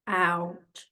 Ouch.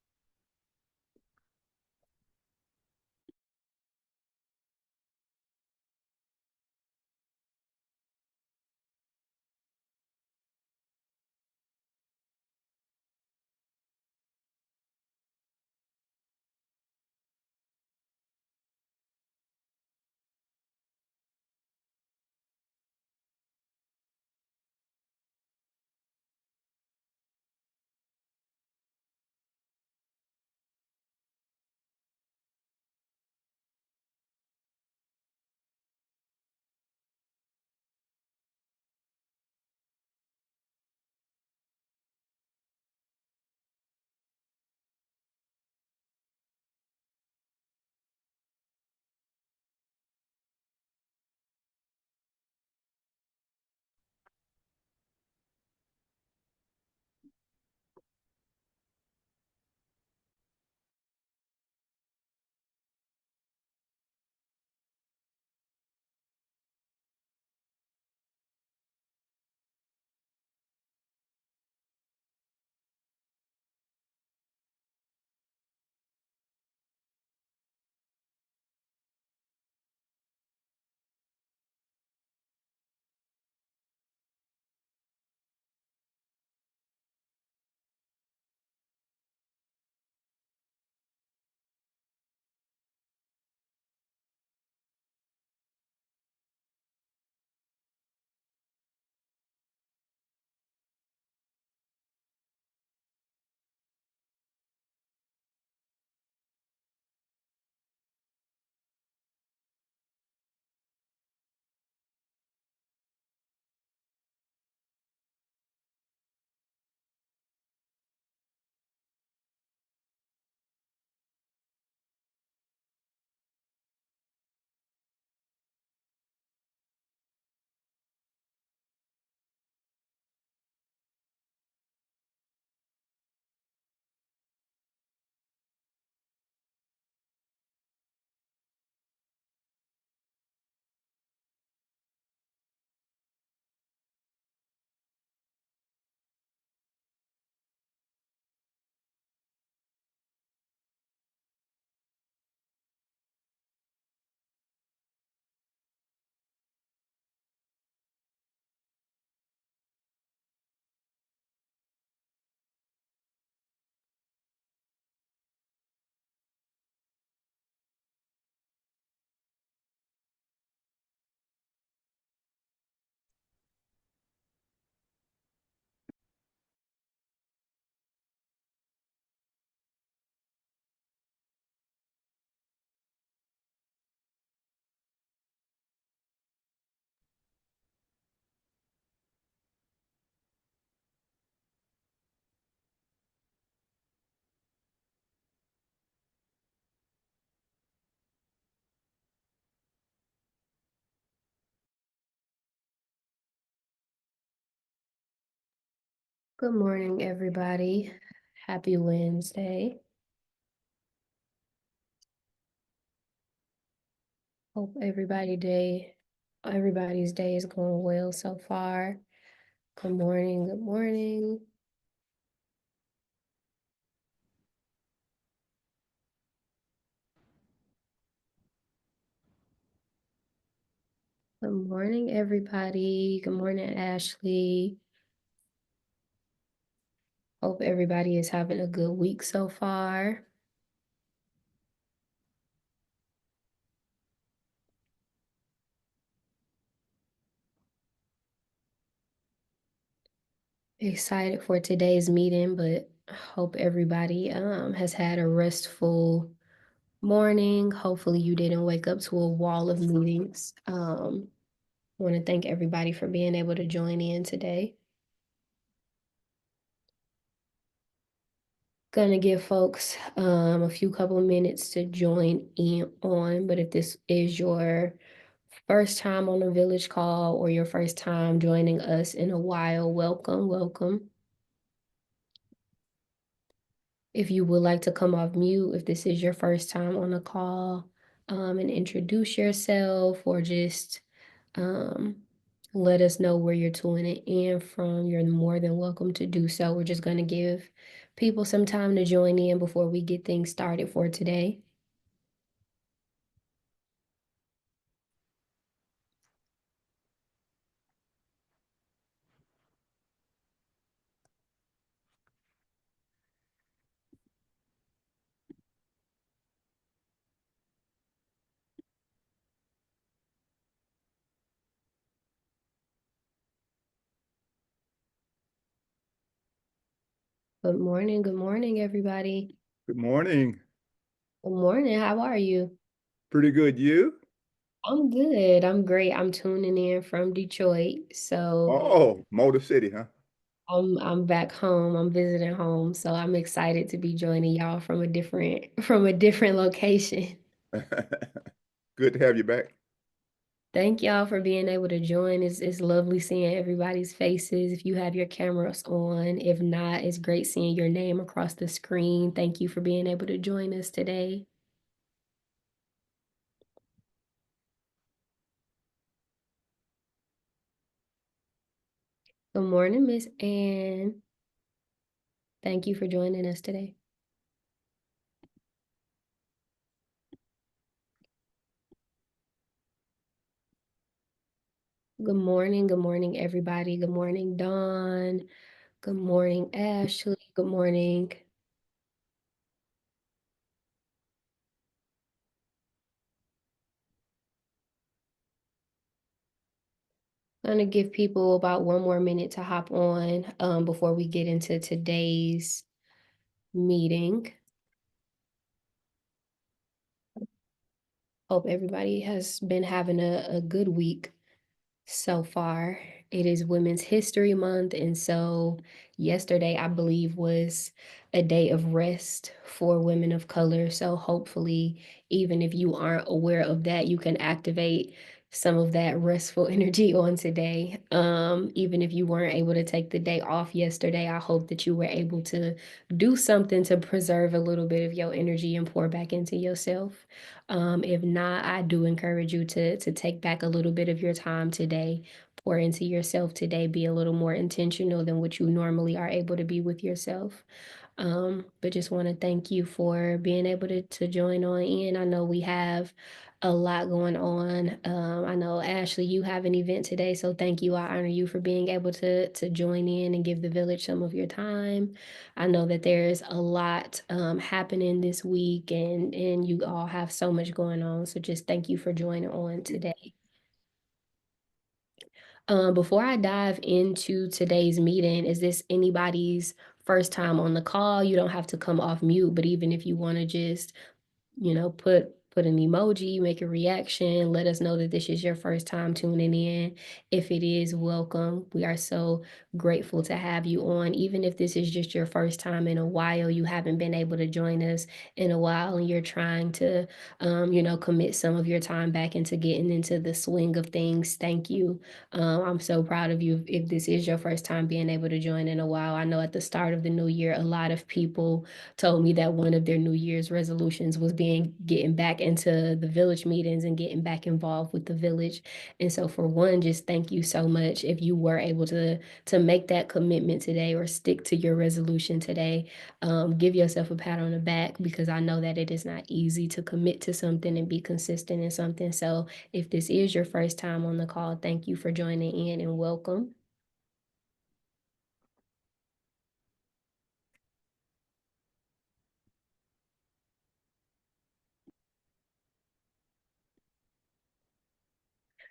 Good morning, everybody. Happy Wednesday. Hope everybody's day is going well so far. Good morning, good morning. Good morning, everybody. Good morning, Ashley. Hope everybody is having a good week so far. Excited for today's meeting, but hope everybody has had a restful morning. Hopefully you didn't wake up to a wall of meetings. Want to thank everybody for being able to join in today. Gonna give folks a few couple of minutes to join in on, but if this is your first time on a village call or your first time joining us in a while, welcome, welcome. If you would like to come off mute, if this is your first time on a call, and introduce yourself or just let us know where you're tuning in from, you're more than welcome to do so. We're just going to give people some time to join in before we get things started for today. Good morning, everybody. Good morning. Good morning, how are you? Pretty good. You? I'm good. I'm great. I'm tuning in from Detroit. So Oh, Motor City, huh? I'm back home. I'm visiting home. So I'm excited to be joining y'all from a different from a different location. Good to have you back. Thank y'all for being able to join. It's lovely seeing everybody's faces. If you have your cameras on, if not, it's great seeing your name across the screen. Thank you for being able to join us today. Good morning, Miss Ann. Thank you for joining us today. Good morning, everybody. Good morning, Dawn. Good morning, Ashley. Good morning. I'm gonna give people about one more minute to hop on before we get into today's meeting. Hope everybody has been having a good week so far. It is Women's History Month, and so yesterday, I believe, was a day of rest for women of color. So hopefully, even if you aren't aware of that, you can activate some of that restful energy on today. Even if you weren't able to take the day off yesterday, I hope that you were able to do something to preserve a little bit of your energy and pour back into yourself. If not, I do encourage you to take back a little bit of your time today, pour into yourself today, be a little more intentional than what you normally are able to be with yourself. But just want to thank you for being able to join on in. I know we have a lot going on. I know Ashley, you have an event today, so thank you. I honor you for being able to join in and give the village some of your time. I know that there's a lot happening this week, and you all have so much going on. So just thank you for joining on today. Before I dive into today's meeting, is this anybody's first time on the call? You don't have to come off mute, but even if you want to just put an emoji, make a reaction, let us know that this is your first time tuning in. If it is, welcome. We are so grateful to have you on. Even if this is just your first time in a while, you haven't been able to join us in a while, and you're trying to, commit some of your time back into getting into the swing of things. Thank you. I'm so proud of you if this is your first time being able to join in a while. I know at the start of the new year, a lot of people told me that one of their New Year's resolutions was getting back into the village meetings and getting back involved with the village. And so for one, just thank you so much if you were able to make that commitment today or stick to your resolution today. Give yourself a pat on the back because I know that it is not easy to commit to something and be consistent in something. So if this is your first time on the call, thank you for joining in and welcome.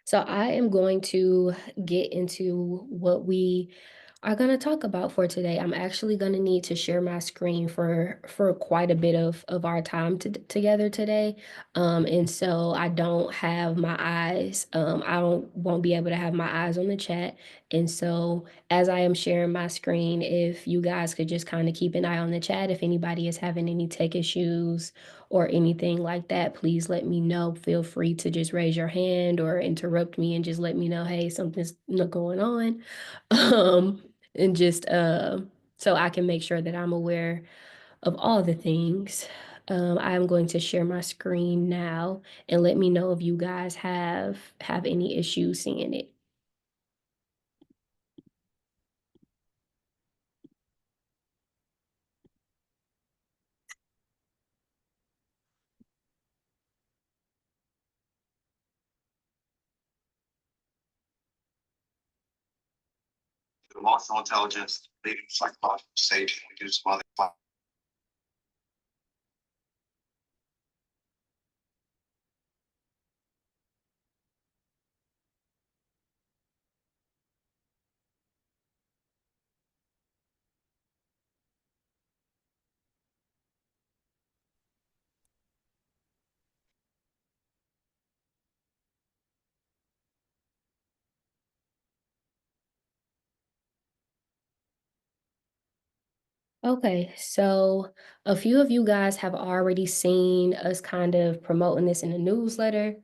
So I am going to get into what we are going to talk about for today. I'm actually going to need to share my screen for quite a bit of our time together today. And so I don't have my eyes. I won't be able to have my eyes on the chat. And so as I am sharing my screen, if you guys could just kind of keep an eye on the chat, if anybody is having any tech issues or anything like that, please let me know. Feel free to just raise your hand or interrupt me and just let me know, hey, something's not going on. And just so I can make sure that I'm aware of all the things. I'm going to share my screen now and let me know if you guys have any issues seeing it. emotional intelligence, maybe psychological safety. We do some other. Okay, so a few of you guys have already seen us kind of promoting this in the newsletter.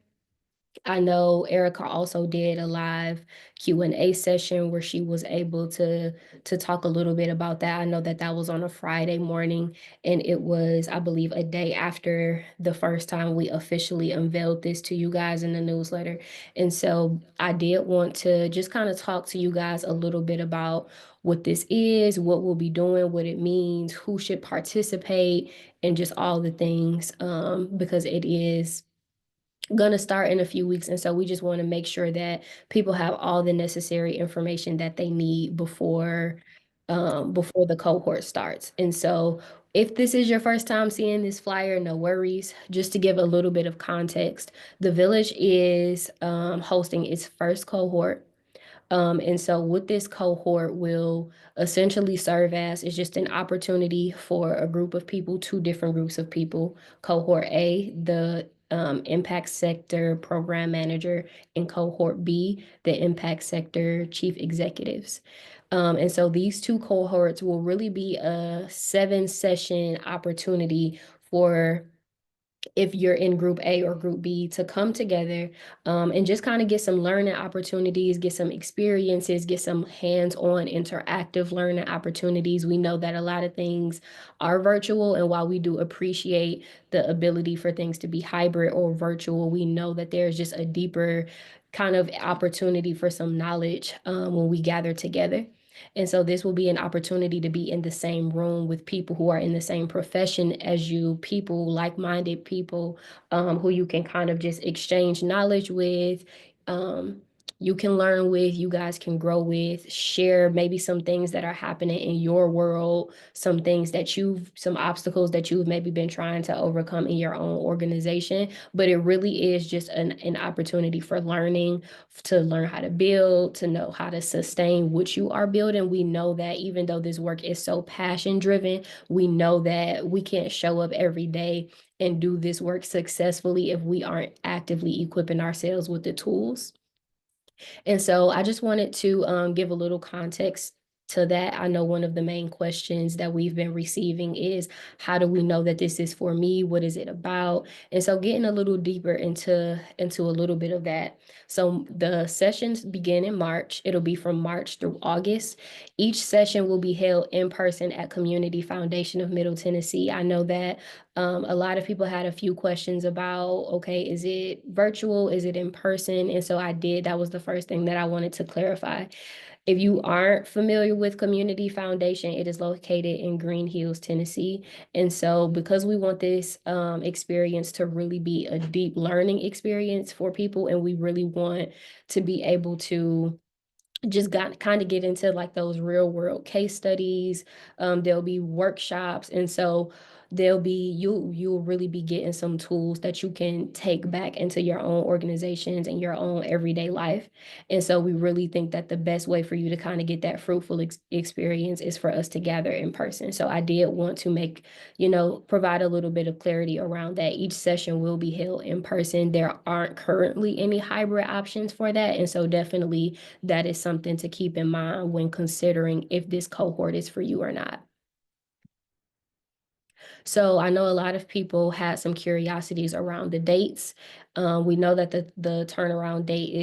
I know Erica also did a live Q&A session where she was able to talk a little bit about that. I know that that was on a Friday morning, and it was, I believe, a day after the first time we officially unveiled this to you guys in the newsletter. And so I did want to just kind of talk to you guys a little bit about what this is, what we'll be doing, what it means, who should participate, and just all the things, because it is gonna start in a few weeks, and so we just want to make sure that people have all the necessary information that they need before the cohort starts. And so if this is your first time seeing this flyer, no worries. Just to give a little bit of context, the village is hosting its first cohort. And so what this cohort will essentially serve as is just an opportunity for a group of people, two different groups of people. Cohort A, the impact sector program manager, and cohort B, the impact sector chief executives. And so these two cohorts will really be a 7 session opportunity for, if you're in group A or group B, to come together and just kind of get some learning opportunities, get some experiences, get some hands-on interactive learning opportunities. We know that a lot of things are virtual, and while we do appreciate the ability for things to be hybrid or virtual, we know that there's just a deeper kind of opportunity for some knowledge when we gather together. And so this will be an opportunity to be in the same room with people who are in the same profession as you, people, like-minded people, who you can kind of just exchange knowledge with. You can learn with, you guys can grow with, share maybe some things that are happening in your world, some obstacles that you've maybe been trying to overcome in your own organization. But it really is just an opportunity for learning, to learn how to build, to know how to sustain what you are building. We know that even though this work is so passion driven, we know that we can't show up every day and do this work successfully if we aren't actively equipping ourselves with the tools. And so I just wanted to give a little context to that. I know one of the main questions that we've been receiving is, how do we know that this is for me? What is it about? And so getting a little deeper into a little bit of that. So the sessions begin in March. It'll be from March through August. Each session will be held in person at Community Foundation of Middle Tennessee. I know that a lot of people had a few questions about, okay, is it virtual? Is it in person? And so that was the first thing that I wanted to clarify. If you aren't familiar with Community Foundation, it is located in Green Hills, Tennessee. And so because we want this experience to really be a deep learning experience for people, and we really want to be able to just got kind of get into like those real world case studies. There'll be workshops, and so you'll really be getting some tools that you can take back into your own organizations and your own everyday life. And so we really think that the best way for you to kind of get that fruitful experience is for us to gather in person. So I did want to provide a little bit of clarity around that. Each session will be held in person. There aren't currently any hybrid options for that, and so definitely that is something to keep in mind when considering if this cohort is for you or not. So I know a lot of people had some curiosities around the dates. We know that the turnaround date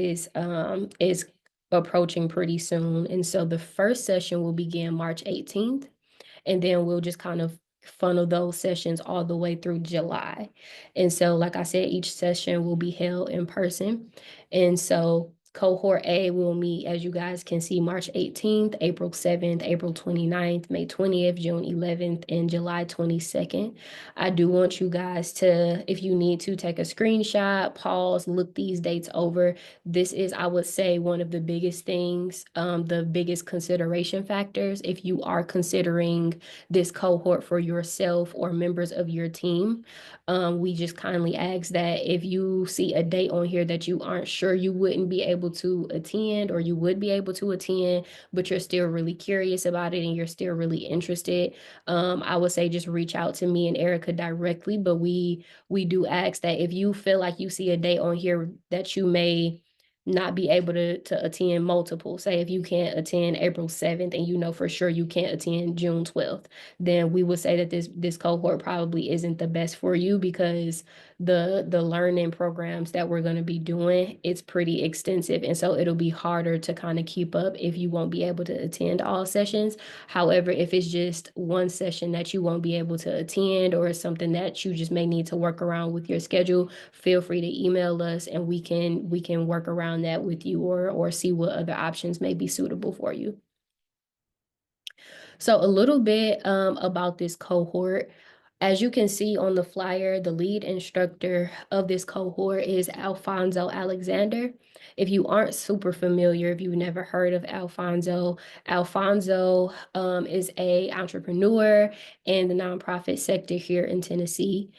is approaching pretty soon. And so the first session will begin March 18th, and then we'll just kind of funnel those sessions all the way through July. And so, like I said, each session will be held in person. And so Cohort A will meet, as you guys can see, March 18th, April 7th, April 29th, May 20th, June 11th, and July 22nd. I do want you guys to, if you need to, take a screenshot, pause, look these dates over. This is, I would say, one of the biggest things, the biggest consideration factors if you are considering this cohort for yourself or members of your team. We just kindly ask that if you see a date on here that you aren't sure you wouldn't be able to attend or you would be able to attend, but you're still really curious about it and you're still really interested, I would say just reach out to me and Erica directly. But we do ask that if you feel like you see a date on here that you may not be able to attend multiple. Say if you can't attend April 7th and you know for sure you can't attend June 12th, then we would say that this cohort probably isn't the best for you because the learning programs that we're going to be doing, it's pretty extensive. And so it'll be harder to kind of keep up if you won't be able to attend all sessions. However, if it's just one session that you won't be able to attend or something that you just may need to work around with your schedule, feel free to email us and we can work around that with you or see what other options may be suitable for you. So a little bit about this cohort. As you can see on the flyer, the lead instructor of this cohort is Alfonso Alexander. If you aren't super familiar, if you've never heard of Alfonso, Alfonso is a entrepreneur in the nonprofit sector here in Tennessee.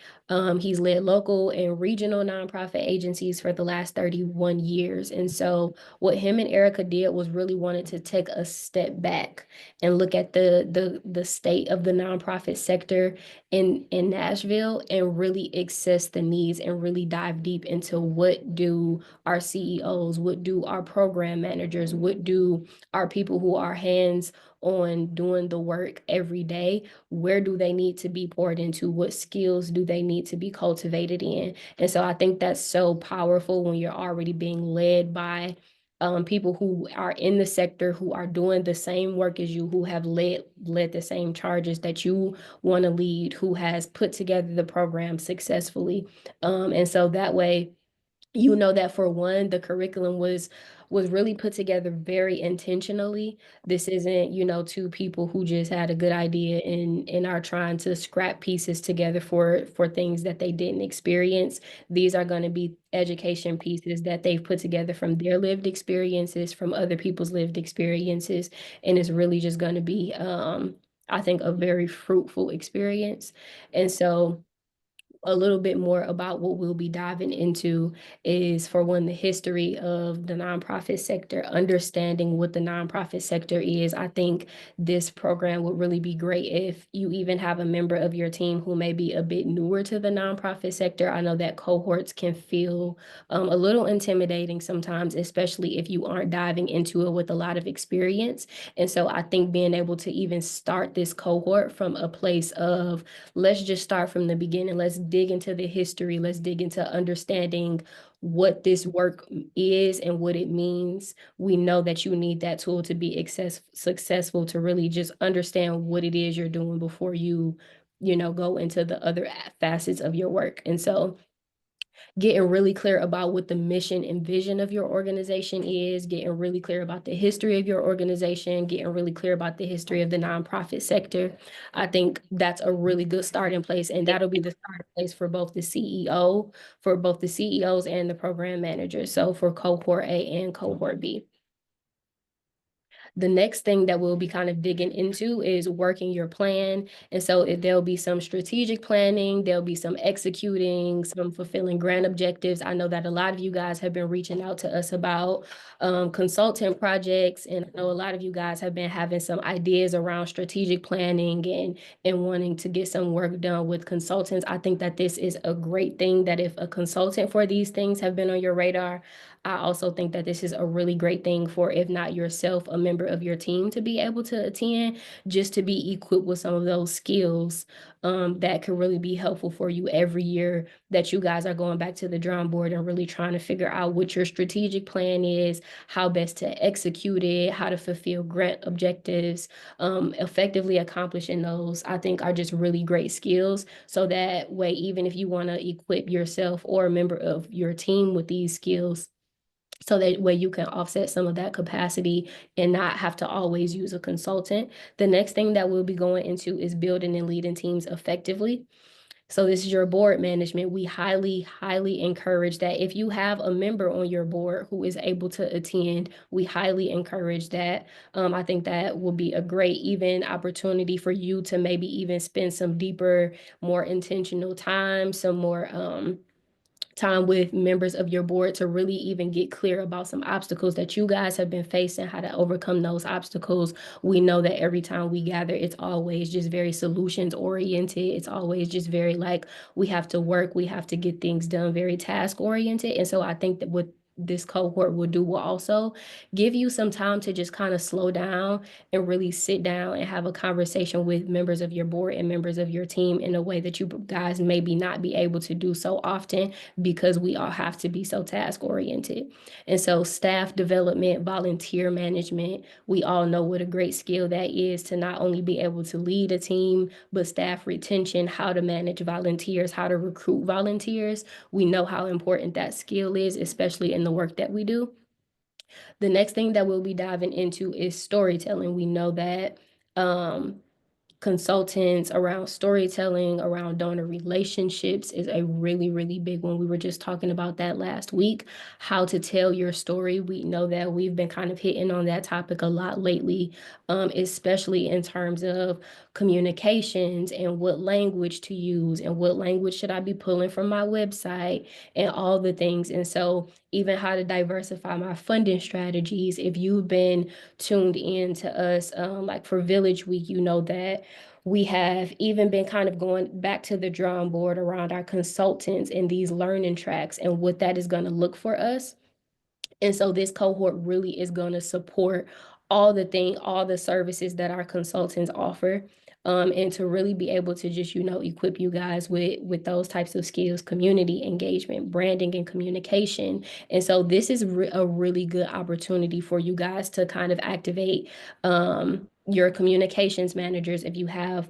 He's led local and regional nonprofit agencies for the last 31 years. And so what him and Erica did was really wanted to take a step back and look at the state of the nonprofit sector in Nashville and really assess the needs and really dive deep into what do our CEOs, what do our program managers, what do our people who are hands on doing the work every day, where do they need to be poured into, what skills do they need to be cultivated in. And so I think that's so powerful when you're already being led by people who are in the sector, who are doing the same work as you, who have led the same charges that you want to lead, who has put together the program successfully. And so that way, you know that for one, the curriculum was really put together very intentionally. This isn't, two people who just had a good idea and are trying to scrap pieces together for things that they didn't experience. These are going to be education pieces that they've put together from their lived experiences, from other people's lived experiences, and it's really just going to be, I think, a very fruitful experience. And so a little bit more about what we'll be diving into is, for one, the history of the nonprofit sector, understanding what the nonprofit sector is. I think this program would really be great if you even have a member of your team who may be a bit newer to the nonprofit sector. I know that cohorts can feel a little intimidating sometimes, especially if you aren't diving into it with a lot of experience. And so I think being able to even start this cohort from a place of, let's just start from the beginning. Let's dig into the history. Let's dig into understanding what this work is and what it means. We know that you need that tool to be successful, to really just understand what it is you're doing before you go into the other facets of your work. And so getting really clear about what the mission and vision of your organization is, getting really clear about the history of your organization, getting really clear about the history of the nonprofit sector. I think that's a really good starting place, and that'll be the starting place for both the CEOs and the program managers. So for cohort A and cohort B. The next thing that we'll be kind of digging into is working your plan. And so there'll be some strategic planning, there'll be some executing, some fulfilling grant objectives. I know that a lot of you guys have been reaching out to us about consultant projects. And I know a lot of you guys have been having some ideas around strategic planning and wanting to get some work done with consultants. I think that this is a great thing, that if a consultant for these things have been on your radar, I also think that this is a really great thing for, if not yourself, a member of your team to be able to attend, just to be equipped with some of those skills that could really be helpful for you every year that you guys are going back to the drawing board and really trying to figure out what your strategic plan is, how best to execute it, how to fulfill grant objectives, effectively accomplishing those, I think, are just really great skills. So that way, even if you want to equip yourself or a member of your team with these skills, So that way you can offset some of that capacity and not have to always use a consultant. The next thing that we'll be going into is building and leading teams effectively. So this is your board management. We highly, highly encourage that if you have a member on your board who is able to attend, we highly encourage that. I think that will be a great even opportunity for you to maybe even spend some deeper, more intentional time, some more time with members of your board to really even get clear about some obstacles that you guys have been facing, how to overcome those obstacles. We know that every time we gather, it's always just very solutions oriented. It's always just very like we have to work, we have to get things done, very task oriented. And so I think that what this cohort will also give you some time to just kind of slow down and really sit down and have a conversation with members of your board and members of your team in a way that you guys maybe not be able to do so often because we all have to be so task oriented. And so staff development, volunteer management, we all know what a great skill that is to not only be able to lead a team, but staff retention, how to manage volunteers, how to recruit volunteers. We know how important that skill is, especially in the work that we do. The next thing that we'll be diving into is storytelling. We know that consultants around storytelling, around donor relationships is a really, really big one. We were just talking about that last week, how to tell your story. We know that we've been kind of hitting on that topic a lot lately, especially in terms of communications and what language to use and what language should I be pulling from my website and all the things. And so even how to diversify my funding strategies. If you've been tuned in to us, like for Village Week, you know that we have even been kind of going back to the drawing board around our consultants and these learning tracks and what that is going to look for us. And so this cohort really is going to support all the services that our consultants offer. And to really be able to just, equip you guys with those types of skills, community engagement, branding, and communication. And so this is a really good opportunity for you guys to kind of activate your communications managers if you have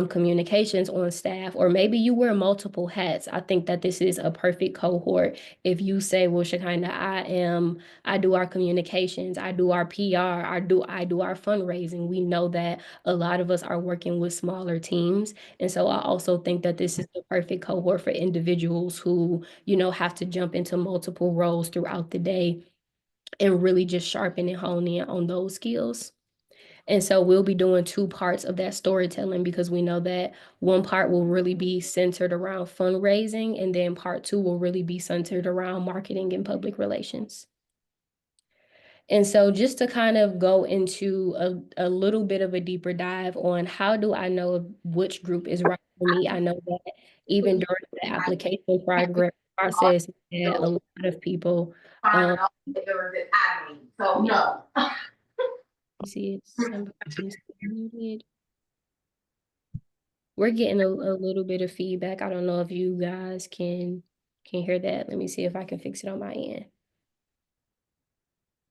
communications on staff, or maybe you wear multiple hats. I think that this is a perfect cohort. If you say, well, Shekinah, I do our communications, I do our PR, I do our fundraising. We know that a lot of us are working with smaller teams. And so I also think that this is the perfect cohort for individuals who, have to jump into multiple roles throughout the day and really just sharpen and hone in on those skills. And so we'll be doing two parts of that storytelling because we know that one part will really be centered around fundraising, and then part two will really be centered around marketing and public relations. And so just to kind of go into a little bit of a deeper dive on how do I know which group is right for me? I know that even during the application process, that a lot of people, so no. See if some person's muted. We're getting a little bit of feedback. I don't know if you guys can hear that. Let me see if I can fix it on my end.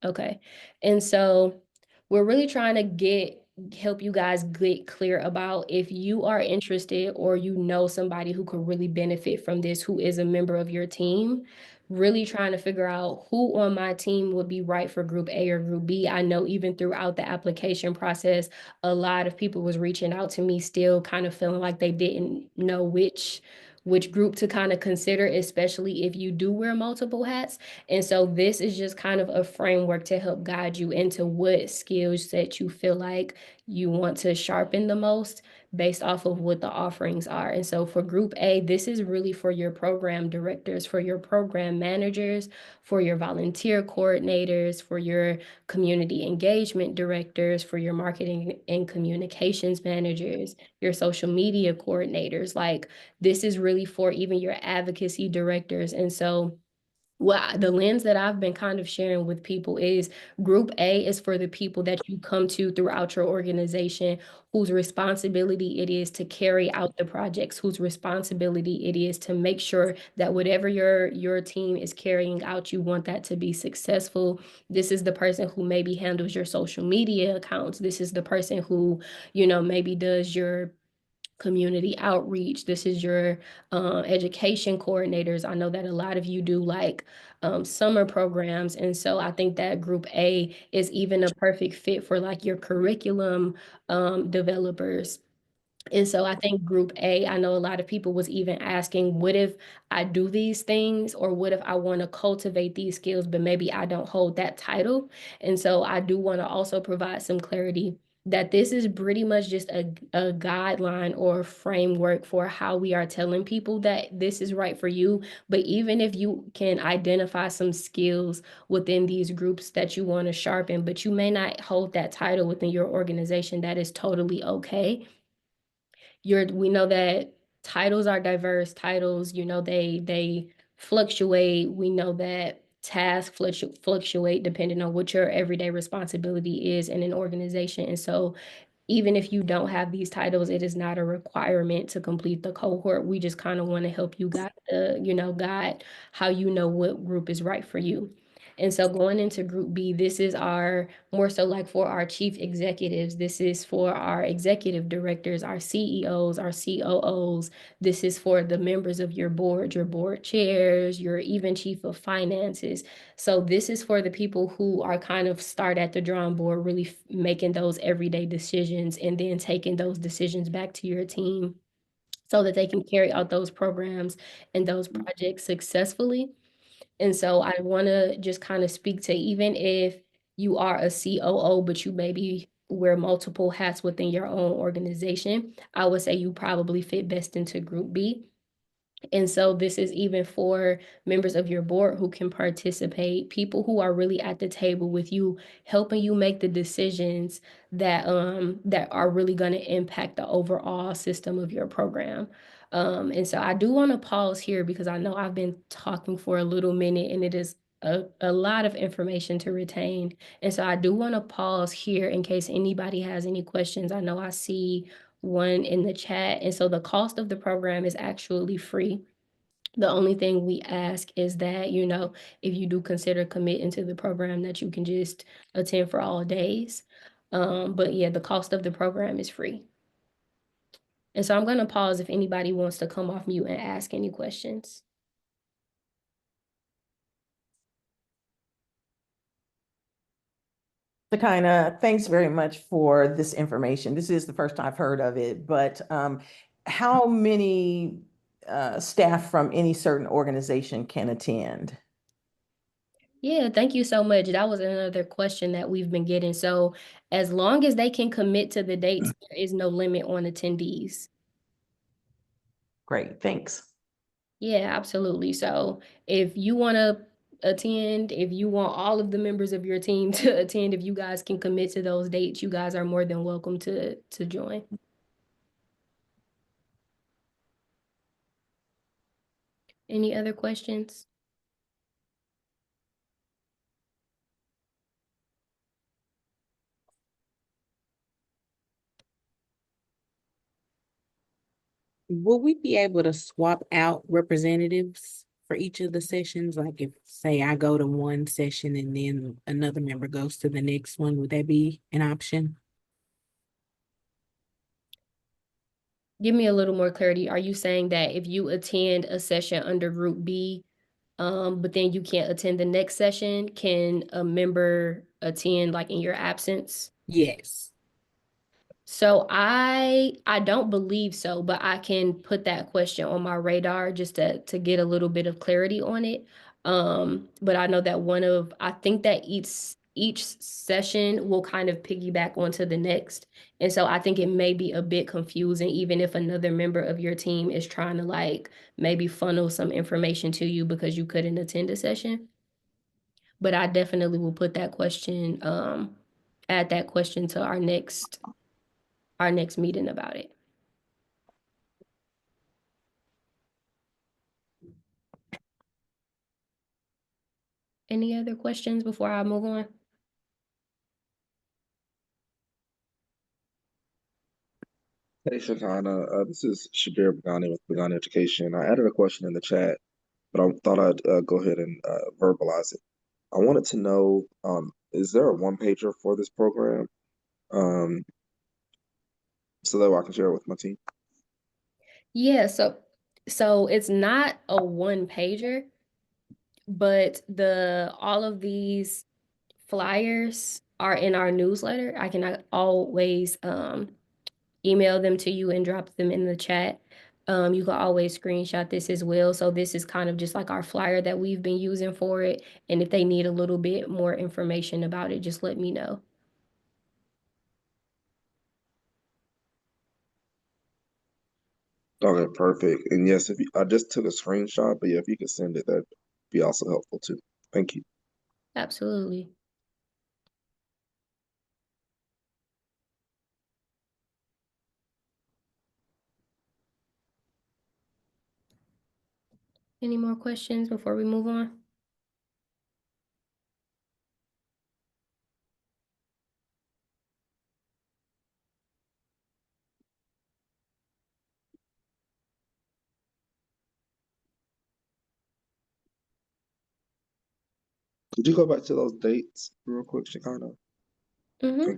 Okay. And so we're really trying to help you guys get clear about if you are interested or you know somebody who could really benefit from this, who is a member of your team, really trying to figure out who on my team would be right for group A or group B. I know even throughout the application process, a lot of people was reaching out to me still kind of feeling like they didn't know which group to kind of consider, especially if you do wear multiple hats. And so this is just kind of a framework to help guide you into what skills that you feel like you want to sharpen the most based off of what the offerings are. And so for Group A, this is really for your program directors, for your program managers, for your volunteer coordinators, for your community engagement directors, for your marketing and communications managers, your social media coordinators. Like this is really for even your advocacy directors. And so the lens that I've been kind of sharing with people is Group A is for the people that you come to throughout your organization, whose responsibility it is to carry out the projects, whose responsibility it is to make sure that whatever your team is carrying out, you want that to be successful. This is the person who maybe handles your social media accounts. This is the person who, maybe does your community outreach. This is your education coordinators. I know that a lot of you do like summer programs. And so I think that group A is even a perfect fit for like your curriculum developers. And so I think group A, I know a lot of people was even asking, what if I do these things, or what if I want to cultivate these skills, but maybe I don't hold that title? And so I do want to also provide some clarity that this is pretty much just a guideline or framework for how we are telling people that this is right for you. But even if you can identify some skills within these groups that you want to sharpen, but you may not hold that title within your organization, that is totally okay. We know that titles are diverse. Titles, they fluctuate. We know that tasks fluctuate depending on what your everyday responsibility is in an organization. And so even if you don't have these titles, it is not a requirement to complete the cohort. We just kind of want to help you guide how you know what group is right for you. And so going into group B, this is our more so like for our chief executives. This is for our executive directors, our CEOs, our COOs. This is for the members of your board chairs, your even chief of finances. So this is for the people who are kind of start at the drawing board, really making those everyday decisions and then taking those decisions back to your team so that they can carry out those programs and those projects successfully. And so I want to just kind of speak to, even if you are a COO, but you maybe wear multiple hats within your own organization, I would say you probably fit best into group B. And so this is even for members of your board who can participate, people who are really at the table with you, helping you make the decisions that are really going to impact the overall system of your program. And so I do want to pause here because I know I've been talking for a little minute and it is a lot of information to retain. And so I do want to pause here in case anybody has any questions. I know I see one in the chat. And so the cost of the program is actually free. The only thing we ask is that, if you do consider committing to the program, that you can just attend for all days. But yeah, the cost of the program is free. And so I'm going to pause if anybody wants to come off mute and ask any questions. Shekinah, thanks very much for this information. This is the first I've heard of it, but how many staff from any certain organization can attend? Yeah, thank you so much. That was another question that we've been getting. So as long as they can commit to the dates, there is no limit on attendees. Great, thanks. Yeah, absolutely. So if you want to attend, if you want all of the members of your team to attend, if you guys can commit to those dates, you guys are more than welcome to join. Any other questions? Will we be able to swap out representatives for each of the sessions? Like if, say, I go to one session and then another member goes to the next one, would that be an option? Give me a little more clarity. Are you saying that if you attend a session under Group B, but then you can't attend the next session, can a member attend like in your absence? Yes. So I don't believe so, but I can put that question on my radar just to get a little bit of clarity on it. But I know that I think that each session will kind of piggyback onto the next. And so I think it may be a bit confusing, even if another member of your team is trying to like maybe funnel some information to you because you couldn't attend a session. But I definitely will put that question, add that question to our next meeting about it. Any other questions before I move on? Hey, Shakana. This is Shabir Bagani with Bagani Education. I added a question in the chat, but I thought I'd go ahead and verbalize it. I wanted to know, is there a one-pager for this program? So that I can share it with my team? Yeah, so it's not a one pager, but the all of these flyers are in our newsletter. I can always email them to you and drop them in the chat. You can always screenshot this as well. So this is kind of just like our flyer that we've been using for it. And if they need a little bit more information about it, just let me know. Okay, perfect. And yes, if you, I just took a screenshot, but yeah, if you could send it, that'd be also helpful too. Thank you. Absolutely. Any more questions before we move on? Could you go back to those dates real quick, Shekinah? Mm-hmm.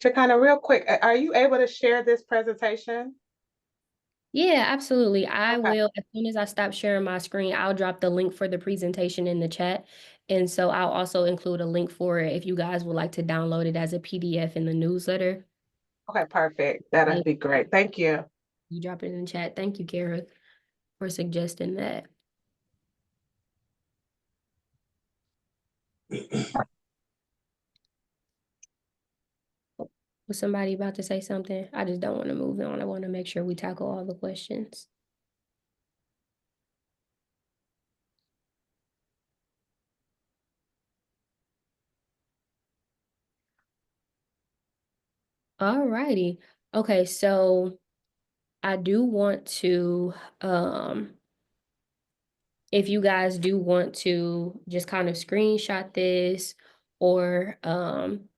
Shekinah, real quick, are you able to share this presentation? Yeah, absolutely. I Okay. will, as soon as I stop sharing my screen, I'll drop the link for the presentation in the chat. And so I'll also include a link for it if you guys would like to download it as a PDF in the newsletter. Okay, perfect. That'd be great. Thank you. You drop it in the chat. Thank you, Kara, for suggesting that. Was somebody about to say something? I just don't want to move on. I want to make sure we tackle all the questions. All righty. Okay, so I do want to if you guys do want to just kind of screenshot this or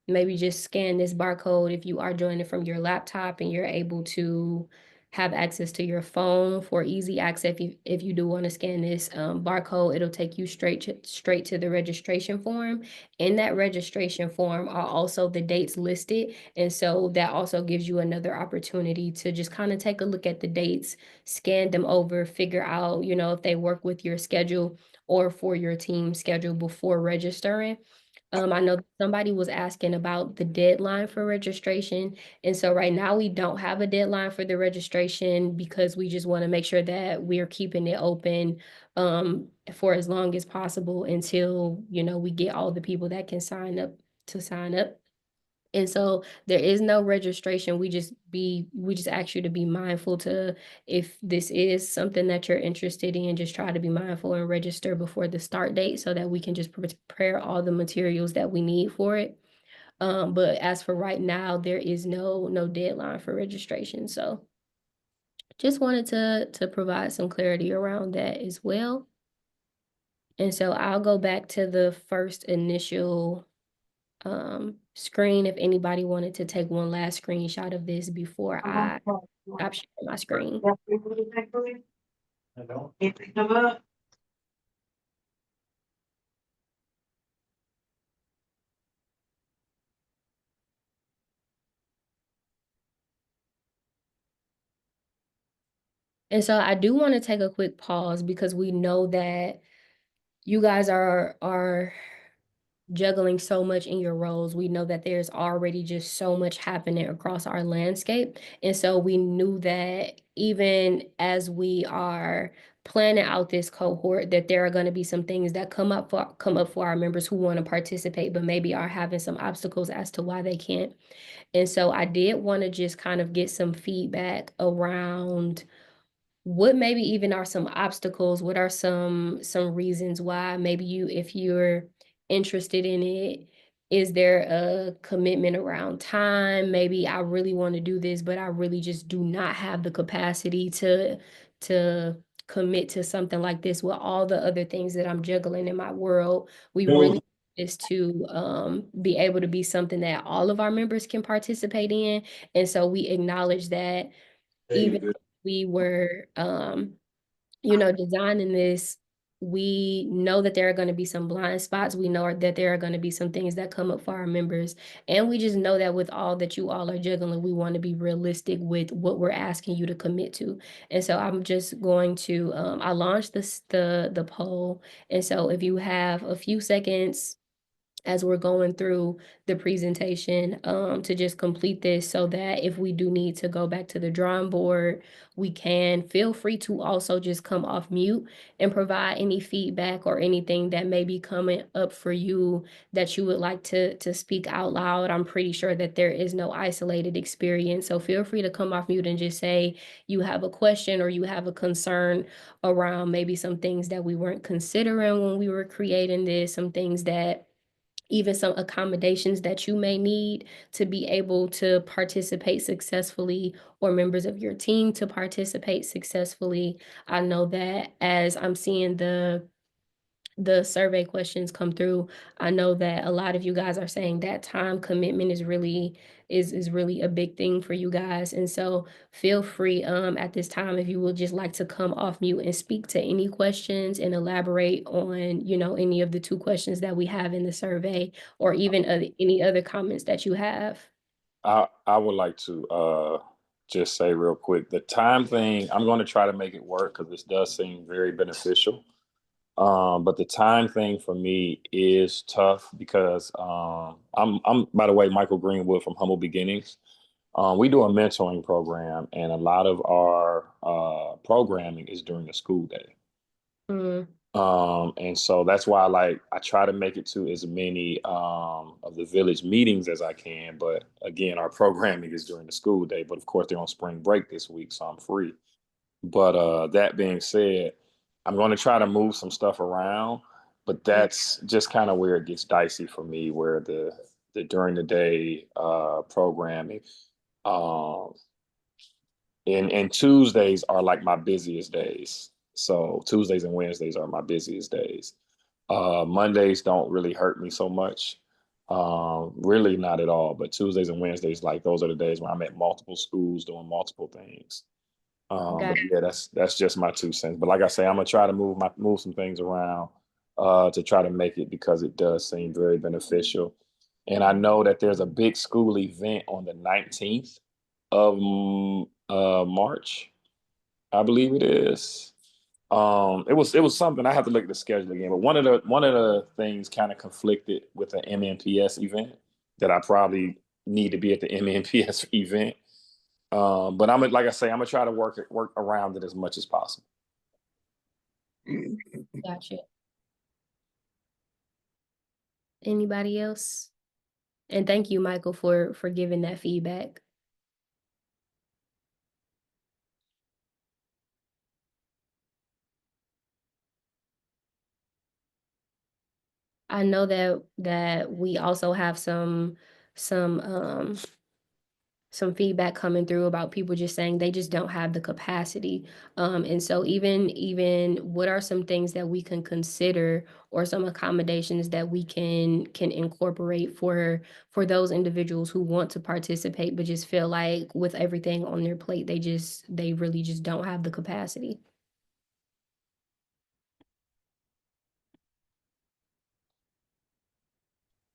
maybe just scan this barcode if you are joining from your laptop and you're able to have access to your phone for easy access. If you do want to scan this barcode, it'll take you straight to the registration form. In that registration form are also the dates listed. And so that also gives you another opportunity to just kind of take a look at the dates, scan them over, figure out, if they work with your schedule or for your team schedule before registering. I know somebody was asking about the deadline for registration. And so right now we don't have a deadline for the registration because we just want to make sure that we're keeping it open for as long as possible until, we get all the people that can sign up to sign up. And so there is no registration. We just ask you to be mindful to, if this is something that you're interested in, just try to be mindful and register before the start date so that we can just prepare all the materials that we need for it. But as for right now, there is no deadline for registration. So just wanted to provide some clarity around that as well. And so I'll go back to the first initial screen if anybody wanted to take one last screenshot of this before I stop sharing my screen. And so I do want to take a quick pause because we know that you guys are juggling so much in your roles. We know that there's already just so much happening across our landscape. And so we knew that even as we are planning out this cohort, that there are going to be some things that come up for our members who want to participate, but maybe are having some obstacles as to why they can't. And so I did want to just kind of get some feedback around what maybe even are some obstacles, what are some reasons why maybe if you're interested in it, is there a commitment around time? Maybe I really want to do this, but I really just do not have the capacity to commit to something like this with all the other things that I'm juggling in my world. We really is to be able to be something that all of our members can participate in. And so we acknowledge that even if we were designing this we know that there are going to be some blind spots. We know that there are going to be some things that come up for our members. And we just know that with all that you all are juggling, we want to be realistic with what we're asking you to commit to. And so I'm just going to, I launched the poll. And so if you have a few seconds as we're going through the presentation, to just complete this so that if we do need to go back to the drawing board, we can. Feel free to also just come off mute and provide any feedback or anything that may be coming up for you that you would like to speak out loud. I'm pretty sure that there is no isolated experience. So feel free to come off mute and just say you have a question or you have a concern around maybe some things that we weren't considering when we were creating this, some things that even some accommodations that you may need to be able to participate successfully or members of your team to participate successfully. I know that as I'm seeing the survey questions come through, I know that a lot of you guys are saying that time commitment is really a big thing for you guys. And so feel free at this time if you would just like to come off mute and speak to any questions and elaborate on, any of the two questions that we have in the survey or even any other comments that you have. I would like to just say real quick, the time thing, I'm going to try to make it work because this does seem very beneficial. But the time thing for me is tough because I'm by the way, Michael Greenwood from Humble Beginnings. We do a mentoring program, and a lot of our programming is during the school day. Mm, And so that's why I try to make it to as many of the village meetings as I can. But again, our programming is during the school day. But of course, they're on spring break this week, so I'm free. But that being said, I'm going to try to move some stuff around, but that's just kind of where it gets dicey for me, where the during the day programming, um, and Tuesdays are like my busiest days. So Tuesdays and Wednesdays are my busiest days. Mondays don't really hurt me so much. Really not at all. But Tuesdays and Wednesdays, like those are the days when I'm at multiple schools doing multiple things. got But it. yeah, that's just my 2 cents. But like I say, I'm gonna try to move some things around to try to make it because it does seem very beneficial. And I know that there's a big school event on the 19th of March, I believe it is. It was something I have to look at the schedule again. But one of the things kind of conflicted with the MNPS event that I probably need to be at the MNPS event. But like I say, I'm gonna try to work around it as much as possible. Gotcha. Anybody else? And thank you, Michael, for giving that feedback. I know that we also have some feedback coming through about people just saying they just don't have the capacity. And so even what are some things that we can consider or some accommodations that we can incorporate for those individuals who want to participate but just feel like with everything on their plate they really just don't have the capacity.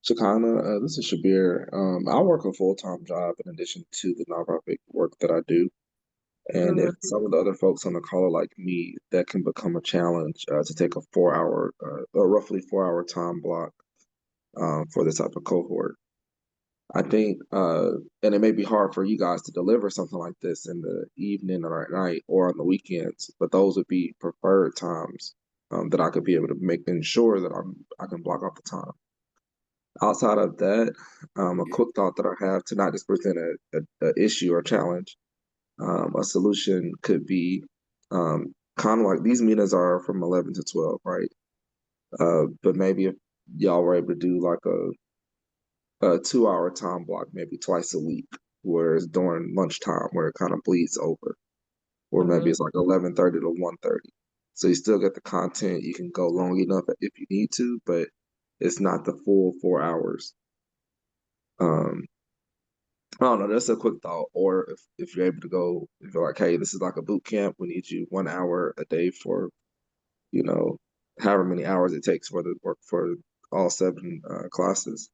Shakana, this is Shabir. I work a full-time job in addition to the nonprofit work that I do. And if some of the other folks on the call are like me, that can become a challenge to take a 4 hour, or roughly 4 hour time block for this type of cohort. I think, and it may be hard for you guys to deliver something like this in the evening or at night or on the weekends, but those would be preferred times that I could be able to make ensure that I can block off the time. Outside of that, a quick thought that I have to not just present a issue or challenge, a solution could be kind of like these meetings are from 11 to 12, right? But maybe if y'all were able to do like a 2 hour time block, maybe twice a week, where it's during lunchtime where it kind of bleeds over, or maybe it's like 11:30 to 1:30. So you still get the content. You can go long enough if you need to, but it's not the full 4 hours. I don't know, that's a quick thought. Or if you're able to go, if you're like, hey, this is like a boot camp, we need you 1 hour a day for, you know, however many hours it takes for the work for all 7 classes,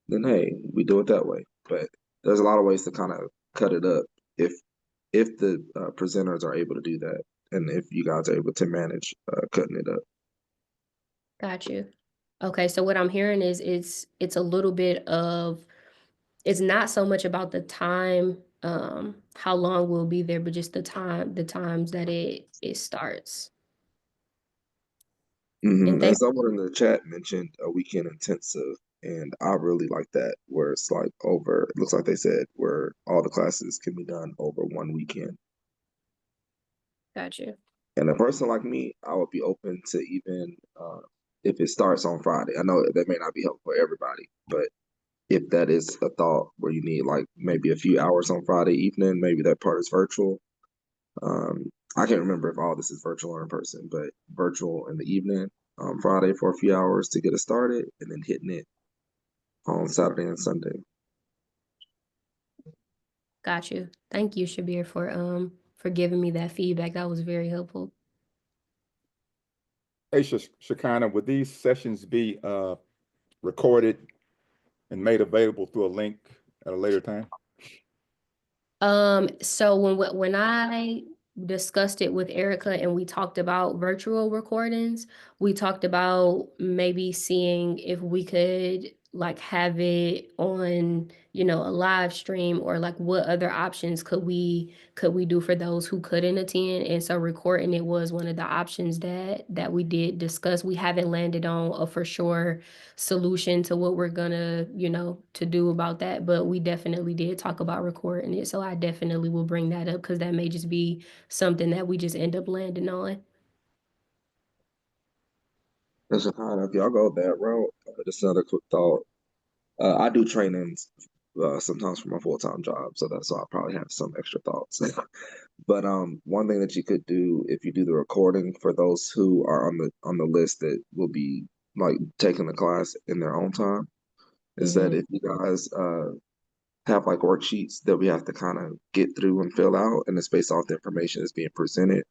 then hey, we do it that way. But there's a lot of ways to kind of cut it up if the presenters are able to do that, and if you guys are able to manage cutting it up. Got you. Okay, so what I'm hearing is it's a little bit of, it's not so much about the time, how long we'll be there, but just the times that it starts. And And thank someone in the chat mentioned a weekend intensive, and I really like that, where it's like over, it looks like they said where all the classes can be done over one weekend. Got you. And a person like me, I would be open to even if it starts on Friday. I know that may not be helpful for everybody, but if that is a thought where you need like maybe a few hours on Friday evening, maybe that part is virtual. I can't remember if all this is virtual or in person, but virtual in the evening, Friday for a few hours to get us started, and then hitting it on Saturday and Sunday. Got you. Thank you, Shabir, for giving me that feedback. That was very helpful. Hey, Shekinah, would these sessions be recorded and made available through a link at a later time? So when I discussed it with Erica and we talked about virtual recordings, we talked about maybe seeing if we could like have it on, a live stream, or like what other options could we do for those who couldn't attend. And so recording it was one of the options that we did discuss. We haven't landed on a for sure solution to what we're gonna, to do about that, but we definitely did talk about recording it. So I definitely will bring that up because that may just be something that we just end up landing on. And so kind of, if y'all go that route, just another quick thought. I do trainings sometimes for my full-time job, so that's why I probably have some extra thoughts. But one thing that you could do if you do the recording for those who are on the list that will be like taking the class in their own time is that if you guys have like worksheets that we have to kind of get through and fill out, and it's based off the information that's being presented,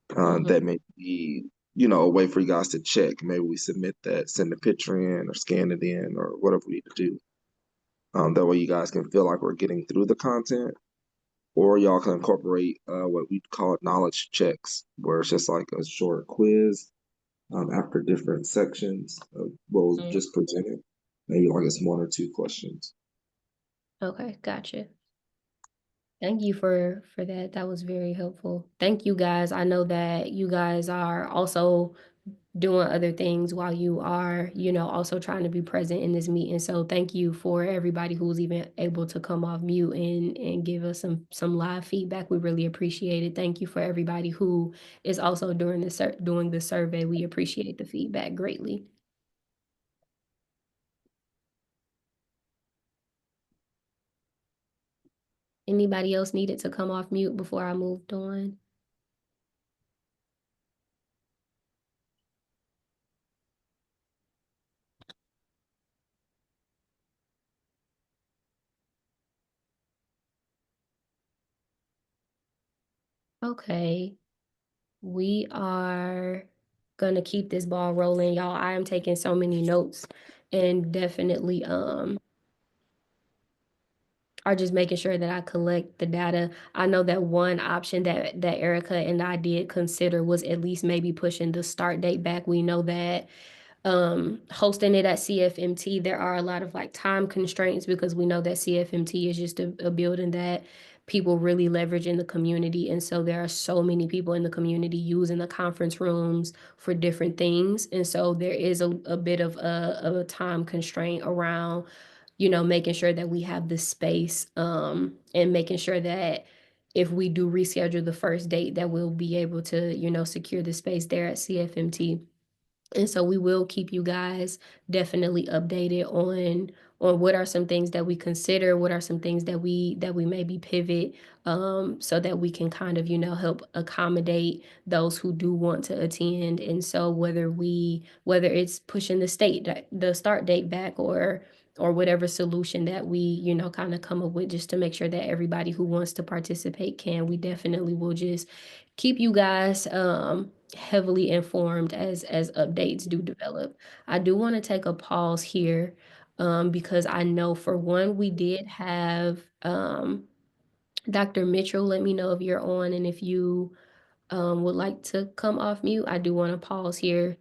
that may be, a way for you guys to check. Maybe we submit that, send a picture in or scan it in or whatever we need to do. That way you guys can feel like we're getting through the content, or y'all can incorporate what we call knowledge checks, where it's just like a short quiz after different sections of what was just presented. Maybe like it's 1 or 2 questions. Okay, gotcha. Thank you for that. That was very helpful. Thank you guys. I know that you guys are also doing other things while you are, also trying to be present in this meeting. So thank you for everybody who's even able to come off mute and give us some live feedback. We really appreciate it. Thank you for everybody who is also doing the survey. We appreciate the feedback greatly. Anybody else needed to come off mute before I moved on? Okay, we are gonna keep this ball rolling, y'all. I am taking so many notes and definitely are just making sure that I collect the data. I know that one option that Erica and I did consider was at least maybe pushing the start date back. We know that hosting it at CFMT, there are a lot of like time constraints because we know that CFMT is just a building that people really leverage in the community. And so there are so many people in the community using the conference rooms for different things. And so there is a bit of a time constraint around, making sure that we have the space, and making sure that if we do reschedule the first date, that we'll be able to, secure the space there at CFMT. And so we will keep you guys definitely updated on what are some things that we consider, what are some things that we maybe pivot, so that we can kind of, help accommodate those who do want to attend. And so whether it's pushing the start date back, or whatever solution that we, kind of come up with just to make sure that everybody who wants to participate can, we definitely will just keep you guys heavily informed as updates do develop. I do want to take a pause here because I know for one, we did have Dr. Mitchell. Let me know if you're on and if you would like to come off mute. I do want to pause here.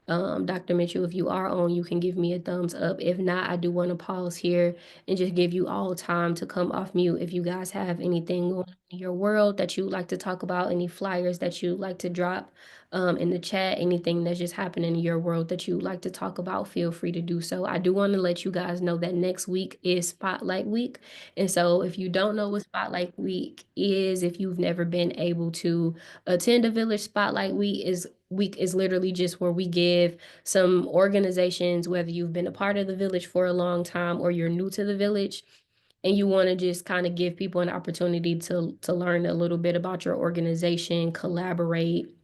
Dr. Mitchell, if you are on, you can give me a thumbs up. If not, I do want to pause here and just give you all time to come off mute. If you guys have anything going on in your world that you would like to talk about, any flyers that you'd like to drop in the chat, anything that's just happening in your world that you would like to talk about, feel free to do so. I do want to let you guys know that next week is Spotlight Week. And so if you don't know what Spotlight Week is, if you've never been able to attend a Village Spotlight week is literally just where we give some organizations, whether you've been a part of the village for a long time or you're new to the village, and you want to just kind of give people an opportunity to learn a little bit about your organization, collaborate,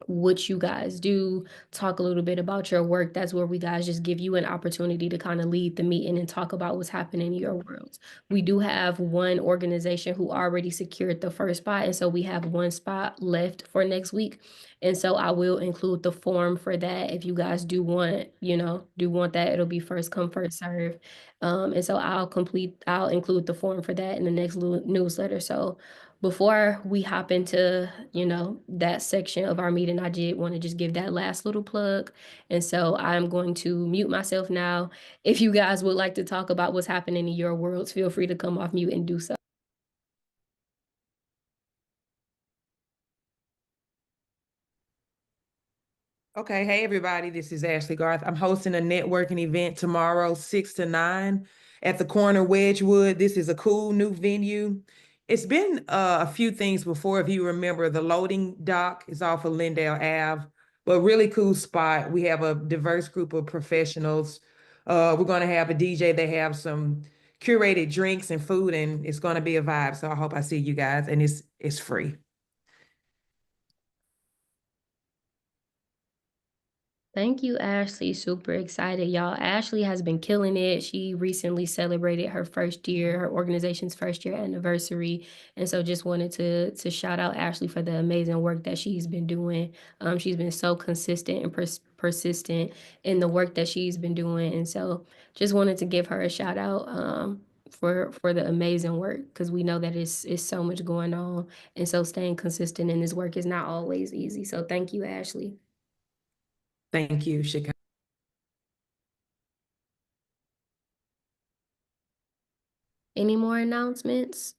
what you guys do, talk a little bit about your work. That's where we guys just give you an opportunity to kind of lead the meeting and talk about what's happening in your worlds. We do have one organization who already secured the first spot, and so we have one spot left for next week. And so I will include the form for that. If you guys do want that, it'll be first come, first serve. And so I'll include the form for that in the next newsletter. So before we hop into, that section of our meeting, I did want to just give that last little plug. And so I'm going to mute myself now. If you guys would like to talk about what's happening in your worlds, feel free to come off mute and do so. Okay, hey everybody, this is Ashley Garth. I'm hosting a networking event tomorrow, 6 to 9 at the Corner Wedgwood. This is a cool new venue. It's been a few things before. If you remember, the loading dock is off of Lindale Ave, but really cool spot. We have a diverse group of professionals. We're going to have a DJ. They have some curated drinks and food, and it's going to be a vibe. So I hope I see you guys, and it's free. Thank you, Ashley. Super excited, y'all. Ashley has been killing it. She recently celebrated her organization's first year anniversary. And so just wanted to shout out Ashley for the amazing work that she's been doing. She's been so consistent and persistent in the work that she's been doing. And so just wanted to give her a shout out for the amazing work, because we know that it's so much going on. And so staying consistent in this work is not always easy. So thank you, Ashley. Thank you, Chicago. Any more announcements?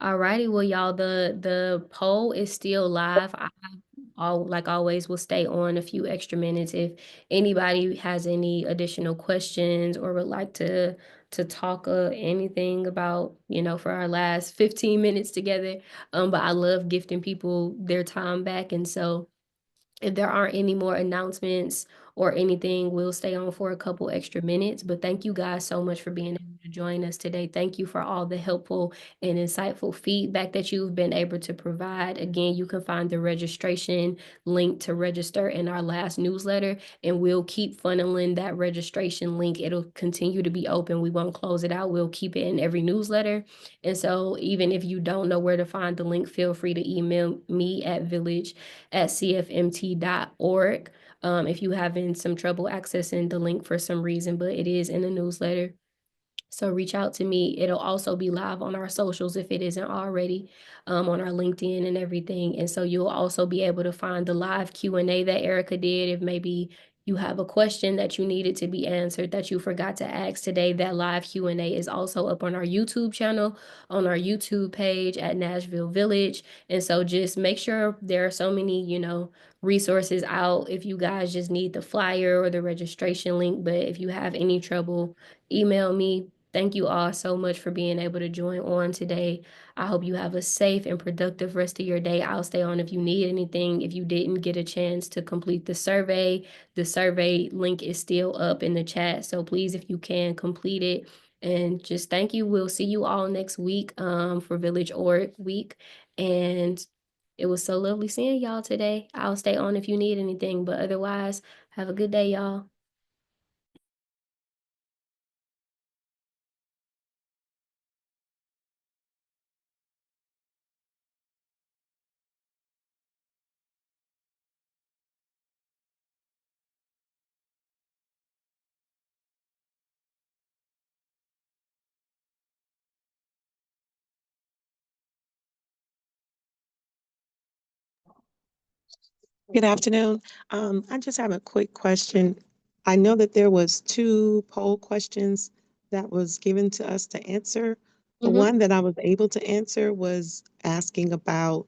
Alrighty, well, y'all, the poll is still live. Like always, will stay on a few extra minutes. If anybody has any additional questions or would like to talk anything about, for our last 15 minutes together. But I love gifting people their time back. And so if there aren't any more announcements or anything, we'll stay on for a couple extra minutes. But thank you guys so much for being able to join us today. Thank you for all the helpful and insightful feedback that you've been able to provide. Again, you can find the registration link to register in our last newsletter, and we'll keep funneling that registration link. It'll continue to be open. We won't close it out. We'll keep it in every newsletter. And so even if you don't know where to find the link, feel free to email me at village@cfmt.org if you having some trouble accessing the link for some reason, but it is in the newsletter. So reach out to me. It'll also be live on our socials if it isn't already, on our LinkedIn and everything. And so you'll also be able to find the live Q&A that Erica did. If maybe you have a question that you needed to be answered that you forgot to ask today, that live Q&A is also up on our YouTube channel, on our YouTube page at Nashville Village. And so just make sure there are so many, resources out if you guys just need the flyer or the registration link. But if you have any trouble, email me. Thank you all so much for being able to join on today. I hope you have a safe and productive rest of your day. I'll stay on if you need anything. If you didn't get a chance to complete the survey link is still up in the chat. So please, if you can, complete it. And just thank you. We'll see you all next week for Village Org Week. And it was so lovely seeing y'all today. I'll stay on if you need anything, but otherwise, have a good day, y'all. Good afternoon. I just have a quick question. I know that there was 2 poll questions that was given to us to answer. The Mhm. one that I was able to answer was asking about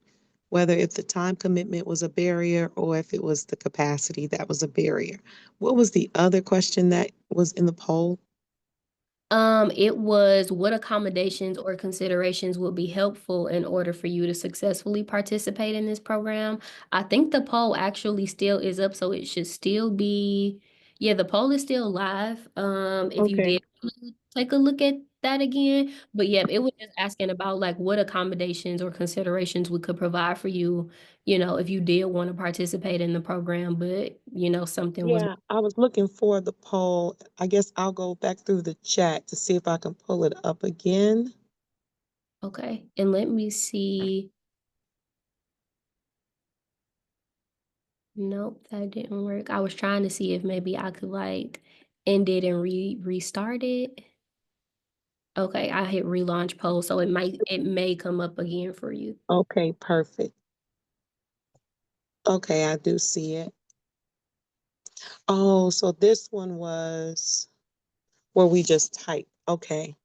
whether if the time commitment was a barrier or if it was the capacity that was a barrier. What was the other question that was in the poll? It was what accommodations or considerations would be helpful in order for you to successfully participate in this program. I think the poll actually still is up, so it should still be, yeah, the poll is still live. If you Okay. did take a look at that again, but yeah, it was just asking about like what accommodations or considerations we could provide for you, if you did want to participate in the program, but something was Yeah, I was looking for the poll. I guess I'll go back through the chat to see if I can pull it up again. okay. And let me see. Nope, that didn't work. I was trying to see if maybe I could like end it and restart it. Okay, I hit relaunch poll, so it may come up again for you. Okay, perfect. Okay, I do see it. Oh, so this one was where we just typed. Okay.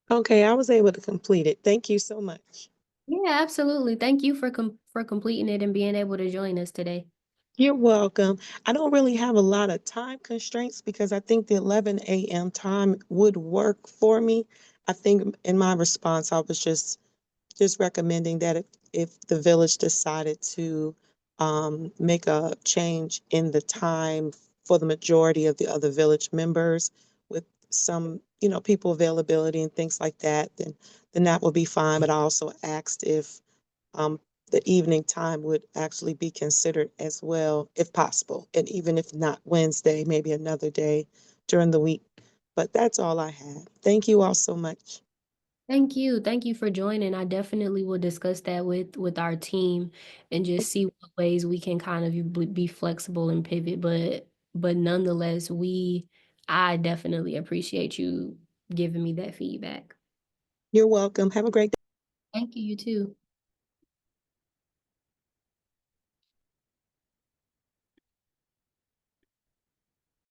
Okay, I was able to complete it. Thank you so much. Yeah, absolutely. Thank you for completing it and being able to join us today. You're welcome. I don't really have a lot of time constraints because I think the 11 a.m. time would work for me. I think in my response, I was just recommending that if the village decided to make a change in the time for the majority of the other village members with some, people availability and things like that, then that would be fine. But I also asked if um, the evening time would actually be considered as well, if possible. And even if not Wednesday, maybe another day during the week. But that's all I have. Thank you all so much. Thank you. Thank you for joining. I definitely will discuss that with our team and just see what ways we can kind of be flexible and pivot. But nonetheless, I definitely appreciate you giving me that feedback. You're welcome. Have a great day. Thank you, you too.